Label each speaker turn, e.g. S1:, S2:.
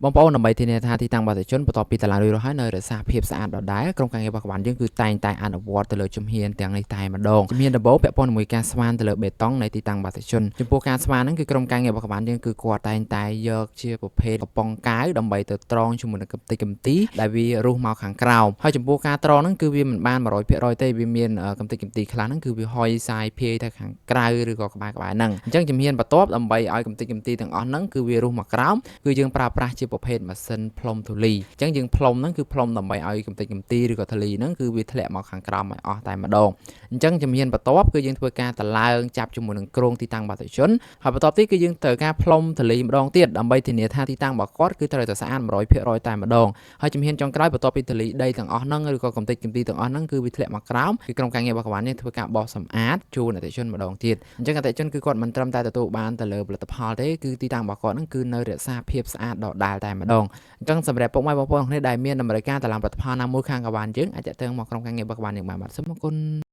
S1: បងប្អូនដើម្បីធានាថាទីតាំងបាតុជនបន្ទាប់ពីតឡានរួចរាល់ហើយនៅរក្សាភាពស្អាតដដែលក្រុមការងាររបស់កម្ពុជាយើងគឺតែងតែអនុវត្តទៅលើជំហានទាំងនេះតែម្ដងជំហានដំបូងពាក់ព័ន្ធជាមួយការស្វានទៅលើបេតុងនៃទីតាំងបាតុជនចំពោះការស្វានហ្នឹងគឺក្រុមការងាររបស់កម្ពុជាយើងគឺគាត់តែងតែយកជាប្រភេទកំប៉ុងកៅដើម្បីទៅត្រងជាមួយនឹងកម្ទេចកំទីដែលវារុះមកខាងក្រោមហើយចំពោះការត្រងហ្នឹងគឺវាមិនបាន100%ទេវាមានកម្ទេចកំទីខ្លះហ្នឹងគឺវាហុយសាយភាយទៅខាងក្រៅឬក៏ក្បែរហ្នឹងអញ្ចឹងជំហានបន្ទាប់ដើម្បីឲ្យកម្ទេចកំទីទាំងអស់ហ្នឹងគឺវារុះមកក្រោមគឺយើងប្រើប្រាស់ជាប្រភេទម៉ាស៊ីនផ្លុំធូលីអញ្ចឹងយើងផ្លុំហ្នឹងគឺផ្លុំដើម្បីឲ្យកម្ទេចកំទីឬក៏ធូលីហ្នឹងគឺវាធ្លាក់មកខាងក្រោមឲ្យអស់តែម្ដងអញ្ចឹងជំហានបន្ទាប់គឺយើងធ្វើការតឡើងចាប់ជាមួយនឹងគ្រោងទីតាំងបាតុជនហើយបន្ទាប់ទៀតគឺយើងត្រូវការផ្លុំធូលីម្ដងទៀតដើម្បីធានាថាទីតាំងរបស់គាត់គឺត្រូវតែស្អាត100%តែម្ដងហើយជំហានចុងក្រោយបន្ទាប់ពីធូលីដីទាំងអស់ហ្នឹងឬក៏កម្ទេចកំទីទាំងអស់ហ្នឹងគឺវាធ្លាក់មកក្រោមគឺក្រុមការងាររបស់កម្ពុជាធ្វើការបោសសម្អាតជូនអតិថិជនម្ដងទៀតអញ្ចឹងអតិថិជនគឺគាត់មិនត្រឹមតែទទួលបានទៅលើផលិតផលទេគឺទីតាំងរបស់គាត់ហ្នឹងគឺនៅរក្សាភាពស្អាតដដែលតែម្ដងអញ្ចឹងសម្រាប់ពុកម៉ែបងប្អូនគ្នាដែលមានតម្រូវការតឡាំផលិតផលណាមួយខាងកបានយើងអាចតាក់ទងមកក្រុមការងាររបស់កបានយើងបានបាទសូមអរគុណ